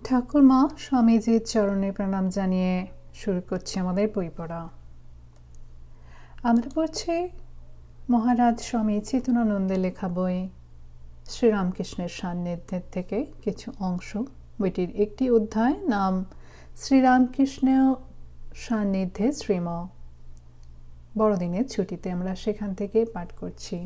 ঠাকুরমা স্বামীজির চরণে প্রণাম জানিয়ে শুরু করছি আমাদের বই পড়া। আমরা পড়ছি মহারাজ স্বামী চেতনানন্দের লেখা বই শ্রীরামকৃষ্ণের সান্নিধ্যের থেকে কিছু অংশ। বইটির একটি অধ্যায় নাম শ্রীরামকৃষ্ণ সান্নিধ্যে শ্রীম। বড়দিনের ছুটিতে আমরা সেখান থেকে পাঠ করছি।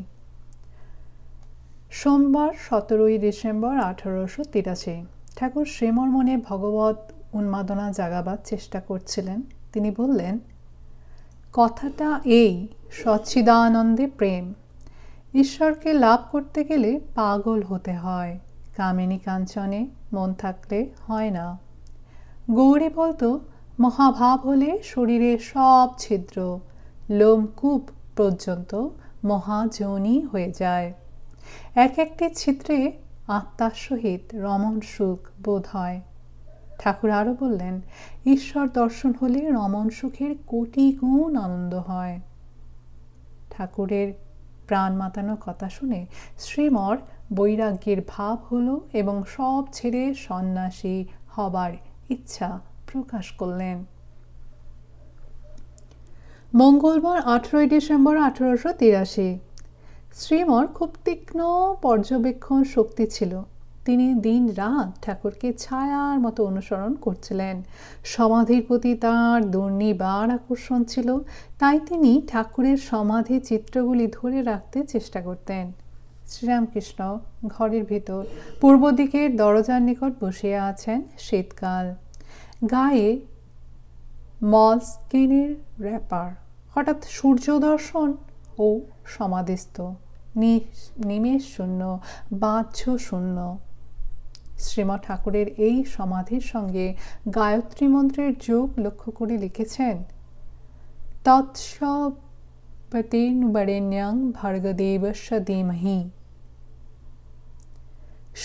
সোমবার 17 ডিসেম্বর 1883। ঠাকুর শ্রীমর মনে ভগবত উন্মাদনা জাগাবার চেষ্টা করছিলেন। তিনি বললেন, কথাটা এই, সচ্চিদানন্দে প্রেম। ঈশ্বরকে লাভ করতে গেলে পাগল হতে হয়, কামিনী কাঞ্চনে মন থাকলে হয় না। গৌরী বলতো, মহাভাব হলে শরীরের সব ছিদ্র লোমকূপ পর্যন্ত মহাযোনি হয়ে যায়। এক একটি ছিদ্রে আত্মার সহিত রমণ সুখ বোধ হয়। ঠাকুর আরও বললেন, ঈশ্বর দর্শন হলে রমণ সুখের কোটি গুণ আনন্দ হয়। ঠাকুরের প্রাণ মাতানো কথা শুনে শ্রীমর বৈরাগ্যের ভাব হলো এবং সব ছেড়ে সন্ন্যাসী হবার ইচ্ছা প্রকাশ করলেন। মঙ্গলবার 18 ডিসেম্বর 1883। শ্রীমর খুব তীক্ষ্ণ পর্যবেক্ষণ শক্তি ছিল। তিনি দিন রাত ঠাকুরকে ছায়ার মতো অনুসরণ করছিলেন। সমাধির প্রতি তাঁর দুর্নিবার আকর্ষণ ছিল, তাই তিনি ঠাকুরের সমাধি চিত্রগুলি ধরে রাখতে চেষ্টা করতেন। শ্রীরামকৃষ্ণ ঘরের ভিতর পূর্ব দিকের দরজার নিকট বসিয়া আছেন। শীতকাল, গায়ে মলস্কিনের র্যাপার। হঠাৎ সূর্য দর্শন ও সমাধিস্থ, নিমেষ শূন্য, বাহ্য শূন্য। শ্রীমৎ ঠাকুরের এই সমাধির সঙ্গে গায়ত্রী মন্ত্রের যোগ লক্ষ্য করে লিখেছেন, তৎসবতীর্ণবরেণ্যং ভর্গদেবস্য ধীমহি।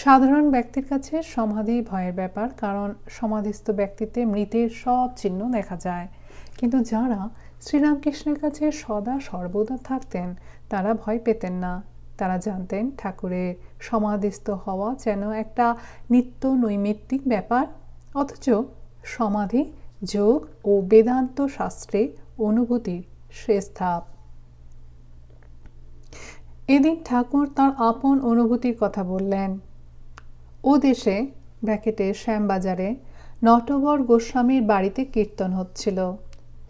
সাধারণ ব্যক্তির কাছে সমাধি ভয়ের ব্যাপার, কারণ সমাধিস্থ ব্যক্তিতে মৃতের সব চিহ্ন দেখা যায়। কিন্তু যারা শ্রীরামকৃষ্ণের কাছে সদা সর্বদা থাকতেন তারা ভয় পেতেন না। তারা জানতেন ঠাকুরের সমাধিস্থ হওয়া যেন একটা নিত্য নৈমিত্তিক ব্যাপার, অথচ সমাধি যোগ ও বেদান্ত শাস্ত্রে অনুভূতির শেষ ধাপ। এদিন ঠাকুর তার আপন অনুভূতির কথা বললেন। ও দেশে ব্র্যাকেটে শ্যামবাজারে নটবর গোস্বামীর বাড়িতে কীর্তন হচ্ছিল।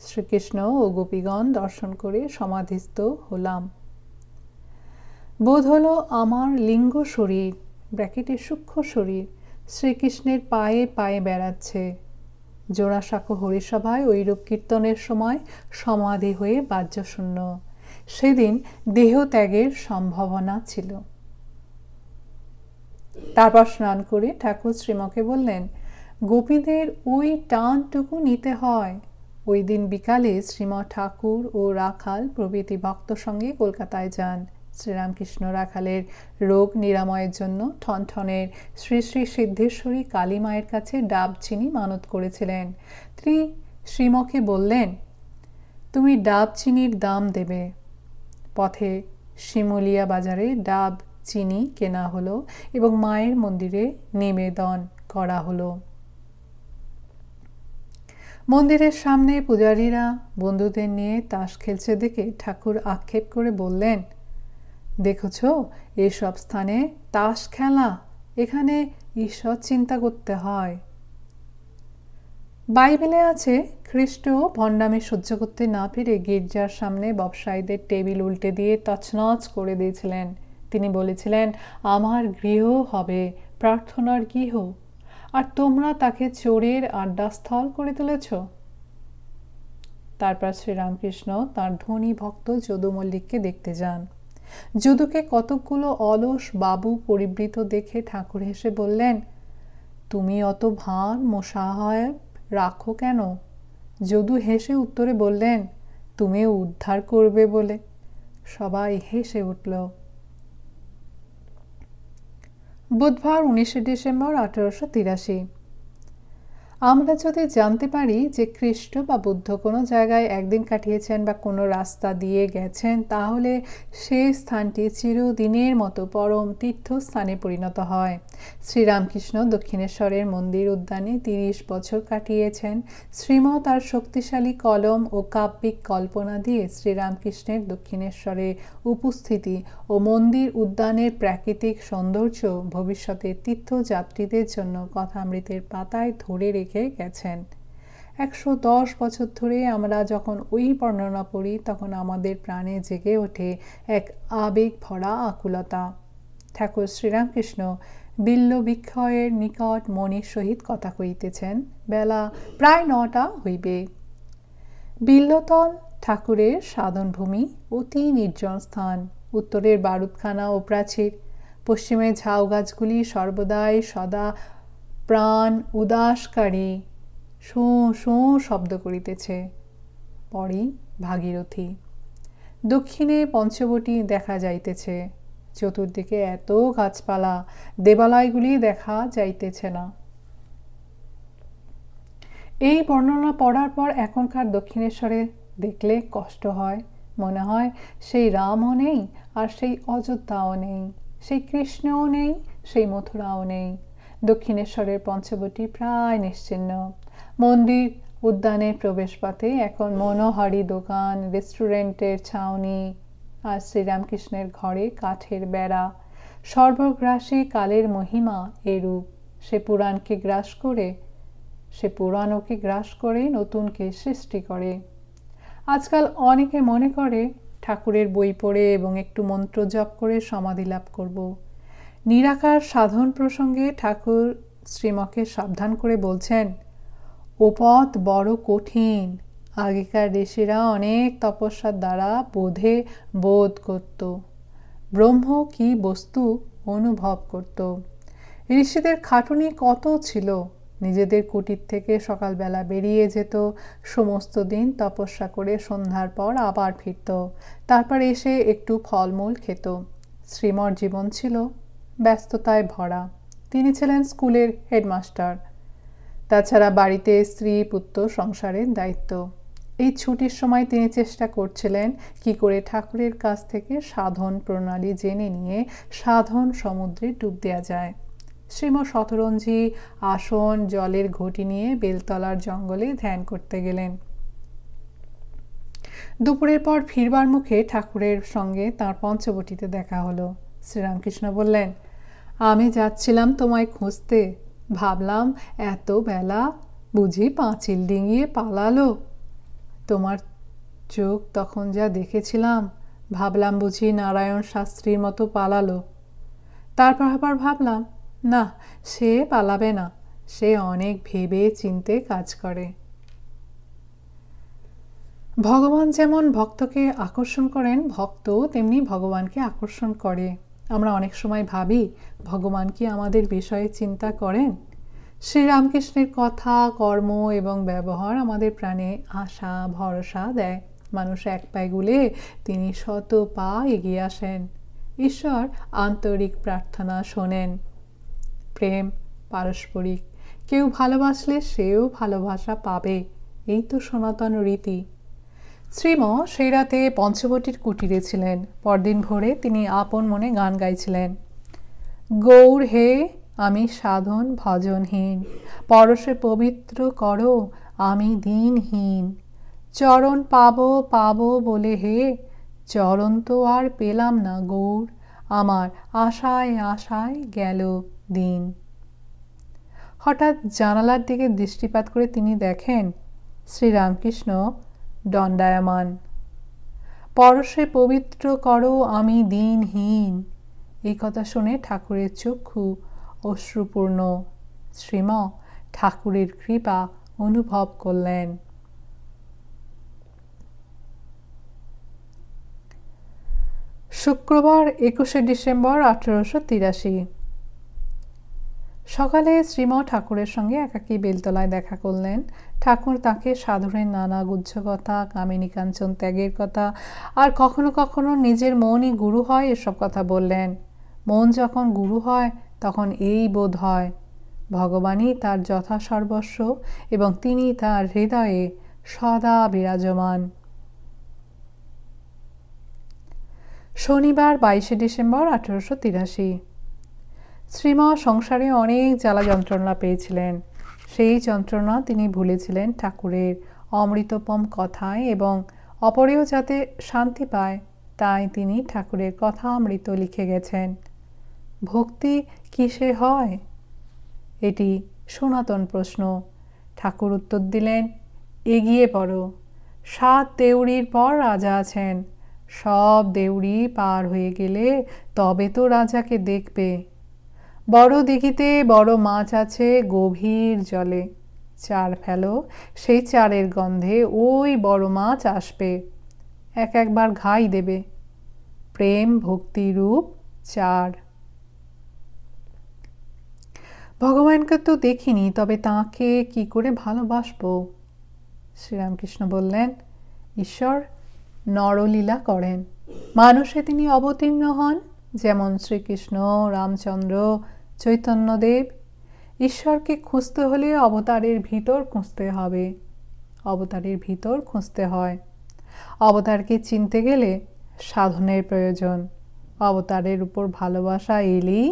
শ্রীকৃষ্ণ ও গোপীগণ দর্শন করে সমাধিস্থ হলাম। বোধ হলো আমার লিঙ্গ শরীর ব্র্যাকেটে সূক্ষ্ম শরীর শ্রীকৃষ্ণের পায়ে পায়ে বেড়াচ্ছে। জোড়াসাঁকো হরিসভায় ঐরূপ কীর্তনের সময় সমাধি হয়ে বাহ্যশূন্য। সেদিন দেহত্যাগের সম্ভাবনা ছিল। তারপর স্নান করে ঠাকুর শ্রীমকে বললেন, গোপীদের ওই টানটুকু নিতে হয়। ওই দিন বিকালে শ্রীমৎ ঠাকুর ও রাখাল প্রভৃতি ভক্ত সঙ্গে কলকাতায় যান। শ্রীরামকৃষ্ণ রাখালের রোগ নিরাময়ের জন্য ঠনঠনের শ্রী শ্রী সিদ্ধেশ্বরী কালী মায়ের কাছে ডাব চিনি মানত করেছিলেন। তিনি শ্রীমকে বললেন, তুমি ডাব চিনির দাম দেবে। পথে শিমুলিয়া বাজারে ডাব চিনি কেনা হলো এবং মায়ের মন্দিরে নিবেদন করা হলো। মন্দিরের সামনে পূজারীরা বন্ধুদের নিয়ে তাস খেলছে দেখে ঠাকুর আক্ষেপ করে বললেন, দেখছ এসব স্থানে তাস খেলা, এখানে ঈশ্বর চিন্তা করতে হয়। বাইবেলে আছে, খ্রিস্ট ভণ্ডামি সহ্য করতে না পেরে গির্জার সামনে ব্যবসায়ীদের টেবিল উল্টে দিয়ে তছনছ করে দিয়েছিলেন। তিনি বলেছিলেন, আমার গৃহ হবে প্রার্থনার গৃহ, আর তোমরা তাকে চোরের আড্ডাস্থল করে তুলেছ। তারপর শ্রীরামকৃষ্ণ তাঁর ধনী ভক্ত যদু মল্লিককে দেখতে যান। যদুকে কতকগুলো অলস বাবু পরিবৃত দেখে ঠাকুর হেসে বললেন, তুমি অত ভান মোসাহেব রাখো কেন? যদু হেসে উত্তরে বললেন, তুমি উদ্ধার করবে বলে। সবাই হেসে উঠল। বুধবার 19 ডিসেম্বর 1883। আমরা যদি জানতে পারি যে খ্রিস্ট বা বুদ্ধ কোনো জায়গায় একদিন কাটিয়েছেন বা কোনো রাস্তা দিয়ে গেছেন, তাহলে সেই স্থানটি চিরদিনের মতো পরম তীর্থস্থানে পরিণত হয়। শ্রীরামকৃষ্ণ দক্ষিণেশ্বরের মন্দির উদ্যানে 30 বছর কাটিয়েছেন। শ্রীম তার শক্তিশালী কলম ও কাব্যিক কল্পনা দিয়ে শ্রীরামকৃষ্ণের দক্ষিণেশ্বরে উপস্থিতি ও মন্দির উদ্যানের প্রাকৃতিক সৌন্দর্য ভবিষ্যতের তীর্থযাত্রীদের জন্য কথামৃতের পাতায় ধরে রেখে গেছেন। 110 বছর ধরে আমরা যখন ওই বর্ণনা পড়ি, তখন আমাদের প্রাণে জেগে ওঠে এক আবেগ ভরা আকুলতা। ঠাকুর শ্রীরামকৃষ্ণ বিল্ল বিক্ষয়ের নিকট মনির সহিত কথা কইতেছেন। বেলা প্রায় 9টা হইবে। বিল্লতল ঠাকুরের সাধনভূমি, অতি নির্জন স্থান। উত্তরের বারুদখানা ও প্রাচীর, পশ্চিমে ঝাউ গাছগুলি সর্বদাই সদা প্রাণ উদাসকারী শোঁ শোঁ শব্দ করিতেছে। পরেই ভাগীরথী। দক্ষিণে পঞ্চবটী দেখা যাইতেছে। চতুর্দিকে এত গাছপালা, দেবালয়গুলি দেখা যাইতেছে না। এই বর্ণনা পড়ার পর এখনকার দক্ষিণেশ্বরে দেখলে কষ্ট হয়। মনে হয় সেই রামও নেই, আর সেই অযোধ্যাও নেই, সেই কৃষ্ণও নেই, সেই মথুরাও নেই। দক্ষিণেশ্বরের পঞ্চবটী প্রায় নিশ্চিহ্ন। মন্দির উদ্যানের প্রবেশপথে এখন মনোহারি দোকান, রেস্টুরেন্টের ছাউনি, আর শ্রীরামকৃষ্ণের ঘরে কাঠের বেড়া। সর্বগ্রাসী কালের মহিমা এরূপ। সে পুরাণকে গ্রাস করে নতুনকে সৃষ্টি করে। আজকাল অনেকে মনে করে ঠাকুরের বই পড়ে এবং একটু মন্ত্র জপ করে সমাধি লাভ করব। নিরাকার সাধন প্রসঙ্গে ঠাকুর শ্রীমকে সাবধান করে বলছেন, ও পথ বড় কঠিন। আগেকার ঋষিরা অনেক তপস্যার দ্বারা বোধ করত, ব্রহ্ম কি বস্তু অনুভব করত। ঋষিদের খাটুনি কত ছিল। নিজেদের কুটির থেকে সকালবেলা বেরিয়ে যেত, সমস্ত দিন তপস্যা করে সন্ধ্যার পর আবার ফিরত, তারপর এসে একটু ফলমূল খেত। শ্রীমর জীবন ছিল ব্যস্ততায় ভরা। তিনি ছিলেন স্কুলের হেডমাস্টার। তাছাড়া বাড়িতে স্ত্রী পুত্র সংসারের দায়িত্ব। এই ছুটির সময় তিনি চেষ্টা করছিলেন কি করে ঠাকুরের কাছ থেকে সাধন প্রণালী জেনে নিয়ে সাধন সমুদ্রে ডুব দেওয়া যায়। শ্রীম শতরঞ্জি, আসন, জলের ঘটি নিয়ে বেলতলার জঙ্গলে ধ্যান করতে গেলেন। দুপুরের পর ফিরবার মুখে ঠাকুরের সঙ্গে তাঁর পঞ্চবটিতে দেখা হলো। শ্রীরামকৃষ্ণ বললেন, আমি যাচ্ছিলাম তোমায় খুঁজতে, ভাবলাম এত বেলা বুঝি পাঁচিল ডিঙিয়ে পালালো। তোমার চোখ তখন যা দেখেছিলাম, ভাবলাম বুঝি নারায়ণ শাস্ত্রীর মতো পালালো। তারপর আবার ভাবলাম, না, সে পালাবে না, সে অনেক ভেবে চিন্তে কাজ করে। ভগবান যেমন ভক্তকে আকর্ষণ করেন, ভক্ত তেমনি ভগবানকে আকর্ষণ করে। আমরা অনেক সময় ভাবি, ভগবান কি আমাদের বিষয়ে চিন্তা করেন? শ্রীরামকৃষ্ণের কথা, কর্ম এবং ব্যবহার আমাদের প্রাণে আশা ভরসা দেয়। মানুষ এক পায়ে গুলে তিনি 100 পা এগিয়ে আসেন। ঈশ্বর আন্তরিক প্রার্থনা শোনেন। প্রেম পারস্পরিক, কেউ ভালোবাসলে সেও ভালোবাসা পাবে, এই তো সনাতন রীতি। শ্রীম সেই রাতে পঞ্চবটির কুটিরে ছিলেন। পরদিন ভোরে তিনি আপন মনে গান গাইছিলেন। গৌর হে, আমি সাধন ভজনহীন, পরশে পবিত্র করো আমি দিনহীন। চরণ পাবো পাবো বলে হে, চরণ তো আর পেলাম না গৌর, আমার আশায় আশায় গেল দিন। হঠাৎ জানালার দিকে দৃষ্টিপাত করে তিনি দেখেন শ্রীরামকৃষ্ণ দণ্ডায়মান। পরশে পবিত্র করো আমি দিনহীন, এই কথা শুনে ঠাকুরের চক্ষু অশ্রুপূর্ণ। শ্রীম ঠাকুরের কৃপা অনুভব করলেন। শুক্রবার 21শে ডিসেম্বর 1883। সকালে শ্রীম ঠাকুরের সঙ্গে একাকী বেলতলায় দেখা করলেন। ঠাকুর তাকে সাধুরের নানা গুচ্ছ কথা, কামিনী কাঞ্চন ত্যাগের কথা, আর কখনো কখনো নিজের মনই গুরু হয় এসব কথা বললেন। মন যখন গুরু হয় তখন এই বোধ হয়, ভগবানই তার যথাসর্বস্ব এবং তিনি তার হৃদয়ে সদা বিরাজমান। শনিবার 22শে ডিসেম্বর 1883। শ্রীম সংসারে অনেক জ্বালা যন্ত্রণা পেয়েছিলেন। সেই যন্ত্রণা তিনি ভুলেছিলেন ঠাকুরের অমৃতোপম কথায় এবং অপরেও যাতে শান্তি পায় তাই তিনি ঠাকুরের কথা অমৃত লিখে গেছেন। ভক্তি কিসে হয়? এটি সনাতন প্রশ্ন। ঠাকুর উত্তর দিলেন, এগিয়ে পড়ো। 7 দেউড়ির পর রাজা আছেন। সব দেউড়ি পার হয়ে গেলে তবে তো রাজাকে দেখবে। বড় দিঘিতে বড় মাছ আছে গভীর জলে। চার ফেলো, সেই চারের গন্ধে ওই বড় মাছ আসবে, একবার ঘাই দেবে। প্রেম ভক্তি রূপ চার। ভগবানকে তো দেখিনি, তবে তাঁকে কি করে ভালোবাসবো? শ্রীরামকৃষ্ণ বললেন, ঈশ্বর নরলীলা করেন, মানুষে তিনি অবতীর্ণ হন, যেমন শ্রীকৃষ্ণ, রামচন্দ্র, চৈতন্যদেব। ঈশ্বরকে খুঁজতে হলে অবতারের ভিতর খুঁজতে হবে, অবতারের ভিতর খুঁজতে হয়। অবতারকে চিনতে গেলে সাধনের প্রয়োজন। অবতারের উপর ভালোবাসা এলেই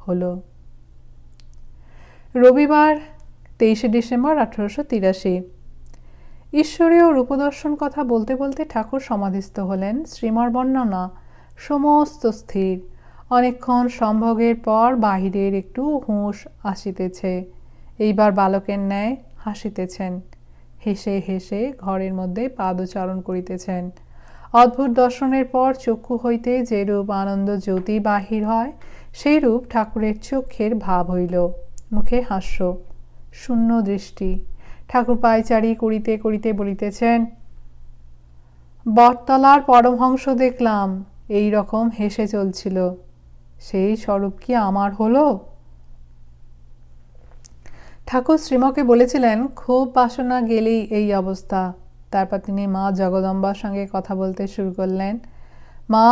হলো। রবিবার 23শে ডিসেম্বর 1883। ঈশ্বরীয় রূপদর্শন কথা বলতে বলতে ঠাকুর সমাধিস্থ হলেন। শ্রীমর বর্ণনা সমস্ত স্থির। অনেকক্ষণ সম্ভোগের পর বাহিরের একটু হুঁশ আসিতেছে। এইবার বালকের ন্যায় হাসিতেছেন। হেসে হেসে ঘরের মধ্যে পাদচারণ করিতেছেন। অদ্ভুত দর্শনের পর চক্ষু হইতে যেরূপ আনন্দ জ্যোতি বাহির হয়, সেই রূপ ঠাকুরের চক্ষের ভাব হইল। মুখে হাস্য, শূন্য দৃষ্টি। ঠাকুর পায়চারি করিতে করিতে বলিতেছেন, বটতলার পরমহংস দেখলাম এই রকম হেসে চলছিল, সেই স্বরূপ কি আমার হলো? ঠাকুর শ্রীমকে বলেছিলেন, খুব বাসনা গেলেই এই অবস্থা। তারপর তিনি মা জগদম্বার সঙ্গে কথা বলতে শুরু করলেন। মা,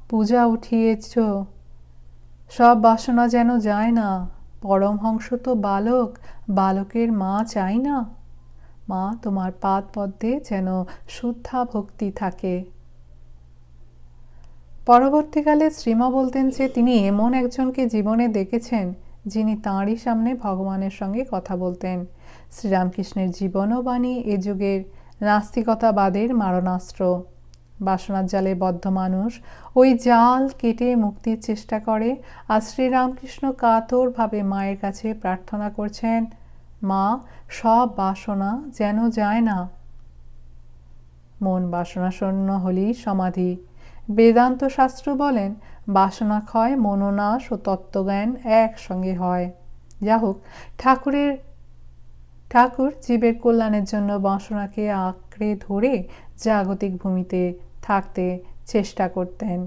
পূজা উঠিয়েছ, সব বাসনা যেন যায় না। পরমহংস তো বালক, বালকের মা চাই না। মা, তোমার পাদ পদ্মে যেন শুদ্ধা ভক্তি থাকে। পরবর্তীকালে শ্রীমা বলতেন যে তিনি এমন একজনকে জীবনে দেখেছেন যিনি তাঁরই সামনে ভগবানের সঙ্গে কথা বলতেন। শ্রীরামকৃষ্ণের জীবন ও বাণী এ যুগের নাস্তিকতাবাদের মারণাস্ত্র। বাসনার জালে বদ্ধ মানুষ ওই জাল কেটে মুক্তির চেষ্টা করে, আর শ্রীরামকৃষ্ণ কাতরভাবে মায়ের কাছে প্রার্থনা করছেন, মা, সব বাসনা যেন যায় না। মন বাসনাশূন্য হলেই সমাধি। বেদান্ত শাস্ত্র বলেন, বাসনা ক্ষয়, মনোনাশ ও তত্ত্বজ্ঞান একসঙ্গে হয়। যা হোক, ঠাকুর জীবের কল্যাণের জন্য বাসনাকে আঁকড়ে ধরে জাগতিক ভূমিতে থাকতে চেষ্টা করতেন।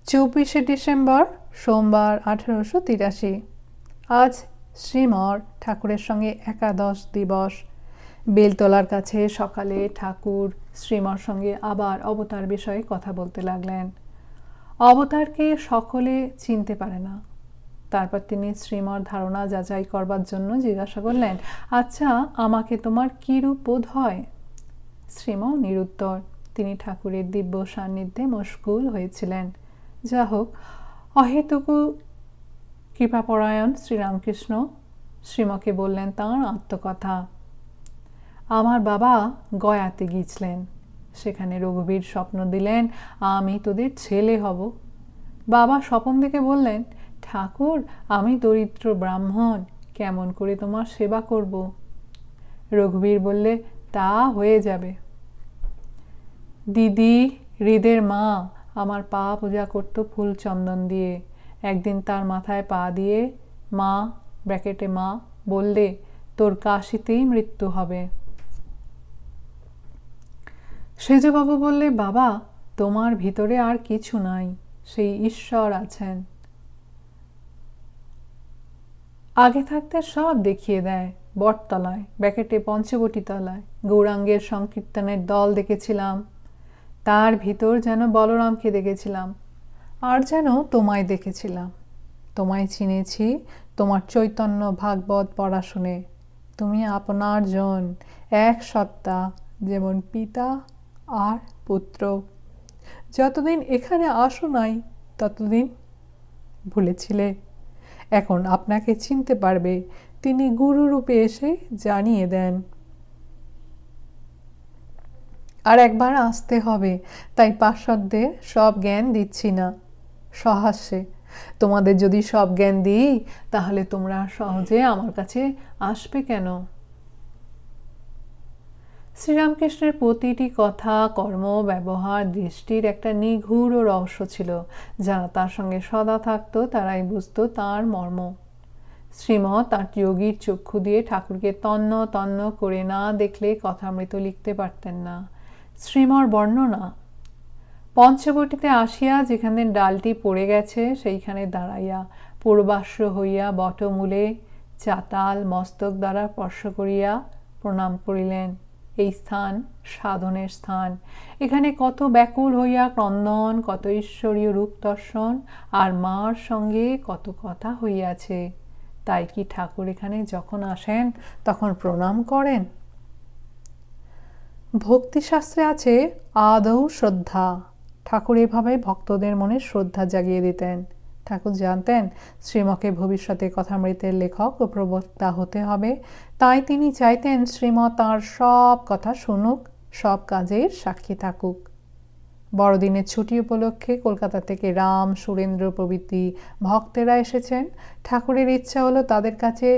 24শে ডিসেম্বর সোমবার 1883। আজ শ্রীমর ঠাকুরের সঙ্গে একাদশ দিবস। বেলতলার কাছে সকালে ঠাকুর শ্রীমর সঙ্গে আবার অবতার বিষয়ে কথা বলতে লাগলেন। অবতারকে সকলে চিনতে পারে না। তারপর তিনি শ্রীমর ধারণা যাচাই করবার জন্য জিজ্ঞাসা করলেন, আচ্ছা, আমাকে তোমার কী রূপ বোধ হয়? শ্রীম নিরুত্তর। তিনি ঠাকুরের দিব্য সান্নিধ্যে মশগুল হয়েছিলেন। যা হোক, অহেতুকু কৃপাপরায়ণ শ্রীরামকৃষ্ণ শ্রীমকে বললেন তাঁর আত্মকথা। আমার বাবা গয়াতে গিয়েছিলেন। সেখানে রঘুবীর স্বপ্ন দিলেন, আমি তোদের ছেলে হব। বাবা স্বপন দেখে বললেন, ঠাকুর, আমি দরিদ্র ব্রাহ্মণ, কেমন করে তোমার সেবা করব? রঘুবীর বললে, তা হয়ে যাবে। দিদি, হৃদের মা, আমার পা পূজা করত ফুল চন্দন দিয়ে। একদিন তার মাথায় পা দিয়ে মা ব্র্যাকেটে মা বললে, তোর কাশিতেই মৃত্যু হবে। সেজবাবু বললে, বাবা, তোমার ভিতরে আর কিছু নাই, সেই ঈশ্বর আছেন। আগে থাকতে সব দেখিয়ে দেয়। বটতলায়, ব্র্যাকেটে পঞ্চবটী তলায় গৌরাঙ্গের সংকীর্তনের দল দেখেছিলাম। তার ভিতর যেন বলরামকে দেখেছিলাম, আর যেন তোমায় দেখেছিলাম। তোমায় চিনেছি তোমার চৈতন্য ভাগবত পড়া শুনে। তুমি আপনার জন, এক সত্তা, যেমন পিতা আর পুত্র। যতদিন এখানে আসো নাই ততদিন ভুলেছিলে, এখন আপনাকে চিনতে পারবে। তিনি গুরুরূপে এসে জানিয়ে দেন। আর একবার আসতে হবে, তাই পার্শ্বদের সব জ্ঞান দিচ্ছি না। সহাস্যে, তোমাদের যদি সব জ্ঞান দিই তাহলে তোমরা সহজে আমার কাছে আসবে কেন? শ্রীরামকৃষ্ণের প্রতিটি কথা, কর্ম, ব্যবহার, দৃষ্টির একটা নিগূঢ় রহস্য ছিল। যারা তার সঙ্গে সদা থাকতো তারাই বুঝতো তার মর্ম। শ্রীম তার যোগীর চক্ষু দিয়ে ঠাকুরকে তন্ন তন্ন করে না দেখলে কথামৃত লিখতে পারতেন না। শ্রীমর বর্ণনা: পঞ্চবটিতে আসিয়া যেখানে ডালটি পড়ে গেছে সেইখানে দাঁড়াইয়া পূর্বাশ্র হইয়া বটমূলে চাতাল মস্তক দ্বারা স্পর্শ করিয়া প্রণাম করিলেন। এই স্থান সাধনের স্থান। এখানে কত ব্যাকুল হইয়া ক্রন্দন, কত ঈশ্বরীয় রূপ দর্শন, আর মার সঙ্গে কত কথা হইয়াছে। তাই কি ঠাকুর এখানে যখন আসেন তখন প্রণাম করেন? ভক্তিশাস্ত্রে আছে আদৌ শ্রদ্ধা। ঠাকুর এভাবে ভক্তদের মনে শ্রদ্ধা জাগিয়ে দিতেন। ঠাকুর জানতেন শ্রীমকে ভবিষ্যতে কথামৃতের লেখক ও প্রবক্তা হতে হবে, তাই তিনি চাইতেন শ্রীম তাঁর সব কথা শুনুক, সব কাজের সাক্ষী থাকুক। বড়দিনের ছুটি উপলক্ষে কলকাতা থেকে রাম, সুরেন্দ্র প্রভৃতি ভক্তেরা এসেছেন। ঠাকুরের ইচ্ছা হলো তাদের কাছে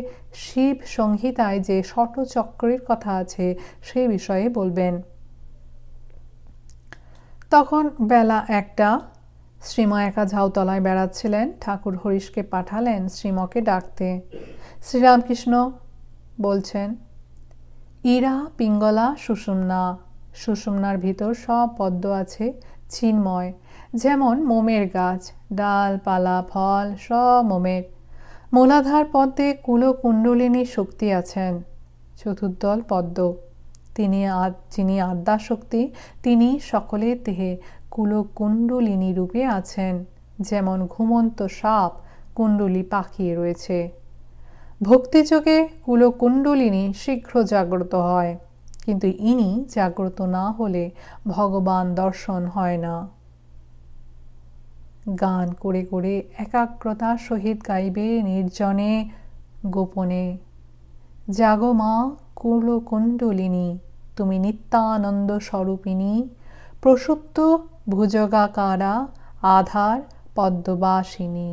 শিব সংহিতায় যে ষটচক্রের কথা আছে সে বিষয়ে বলবেন। তখন বেলা 1টা। শ্রীম একা ঝাউতলায় বেড়াচ্ছিলেন। ঠাকুর হরিশকে পাঠালেন শ্রীমকে ডাকতে। শ্রীরামকৃষ্ণ বলছেন, ইরা পিঙ্গলা সুষুম্না। সুষুম্নার ভিতর সব পদ্ম আছে, চিন্ময়, যেমন মোমের গাছ, ডালপালা ফল সব মোমের। মূলাধার পদ্মে কুলকুণ্ডলিনী শক্তি আছেন। চতুর্দল পদ্ম। যিনি আদ্যাশক্তি, তিনি সকলের দেহে কুলকুণ্ডলিনী রূপে আছেন, যেমন ঘুমন্ত সাপ কুণ্ডলী পাকিয়ে রয়েছে। ভক্তিযোগে কুলকুণ্ডলিনী শীঘ্র জাগ্রত হয়, কিন্তু ইনি জাগ্রত না হলে ভগবান দর্শন হয় না। গান করে করে একাগ্রতার সহিত গাইবে নির্জনে গোপনে, জাগো মা কুলকুণ্ডলিনী, তুমি নিত্যানন্দ স্বরূপিণী, প্রসুপ্ত ভুজগাকারা আধার পদ্মবাসিনী।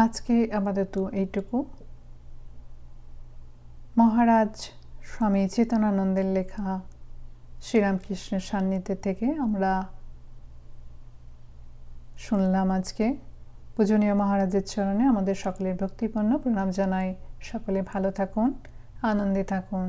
আজকে আমাদের তো এইটুকু। মহারাজ স্বামী চেতনানন্দের লেখা শ্রীরামকৃষ্ণের সান্নিধ্যে থেকে আমরা শুনলাম আজকে। পূজনীয় মহারাজের চরণে আমাদের সকলের ভক্তিপূর্ণ প্রণাম জানাই। সকলে ভালো থাকুন, আনন্দে থাকুন।